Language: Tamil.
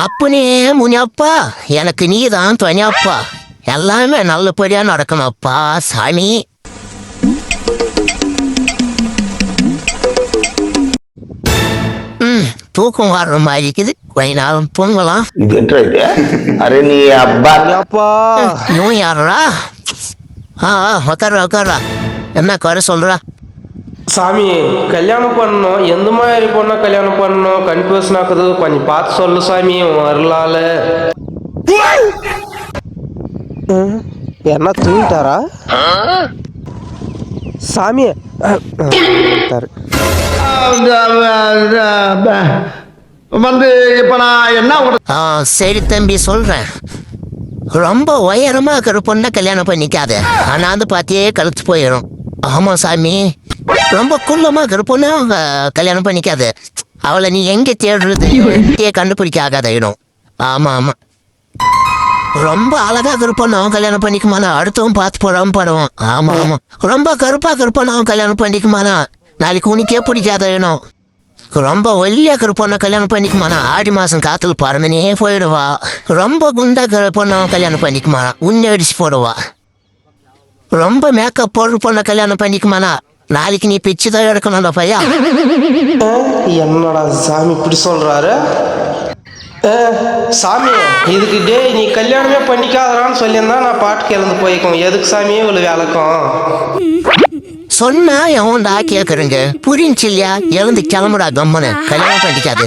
அப்பனே முனியப்பா, எனக்கு நீதான் துணையப்பா. எல்லாமே நல்லபடியா நடக்கணும்ப்பா சாமி. தூக்கம் வர்ற மாதிரி இருக்குது, கொஞ்ச நேரம் தூங்கலாம். அரே நீ அப்பா இவன் யாரா? உக்காரா. என்ன குறை சொல்றா? சாமி, கல்யாணம் பண்ணணும், எந்த மாதிரி பொண்ணா கல்யாணம் பண்ணணும் கன்ஃபியூஷன் ஆகுது, கொஞ்சம் பார்த்து சொல்லு சாமி. வரலால என்ன தூங்கிட்டாரா சாமி? வந்து இப்ப நான் என்ன சரி தம்பி சொல்றேன். ரொம்ப உயரமா இருக்கிற பொண்ணை கல்யாணம் பண்ணிக்காத, ஆனா அது பார்த்தியே கழுத்து போயிடும். ஆமா சாமி, ரொம்ப குள்ளமா இருக்கிற பொண்ணு கல்யாணம் பண்ணிக்காத, அவளை நீ எங்க தேடுறது கண்டுபிடிக்க ஆகாத இடம். ஆமா ஆமா, ரொம்ப அழகா கருப்பான அவன் கல்யாணம் பண்ணிக்குமானா அடுத்தவன் பார்த்து போடாம படுவான். ஆமா ஆமா, ரொம்ப கருப்பா கருப்பான அவன் கல்யாணம் பண்ணிக்குமானா நாளைக்கு உனக்கே பிடிக்காத வேணும். ரொம்ப ஒல்லியா கருப்பான கல்யாணம் பண்ணிக்குமானா ஆடி மாசம் காத்துல பறந்துனே போயிடுவா. ரொம்ப குண்டா கருப்பான அவன் கல்யாணம் பண்ணிக்குமானா உன்னை அடிச்சு போடுவா. ரொம்ப மேக்கப் போடுற பொண்ணை கல்யாணம் பண்ணிக்குமானா நாளைக்கு நீ பிச்சு தான் எடுக்கணும்டா பையா. என்னடா சாமி இப்படி சொல்றாரு? சாமி, இதுக்கு நீ கல்யாணமே பண்ணிக்காதான்னு சொல்லியிருந்தா நான் பாட்டுக்கு இறந்து போய்க்கும். எதுக்கு சாமியே இவ்வளவு வேலைக்கும் சொன்னா எவன்டா கேக்குறேங்க? புரிஞ்சு இல்லையா? எழுந்து கிளம்புடா கம்மனு, கல்யாணம் பண்ணிக்காது.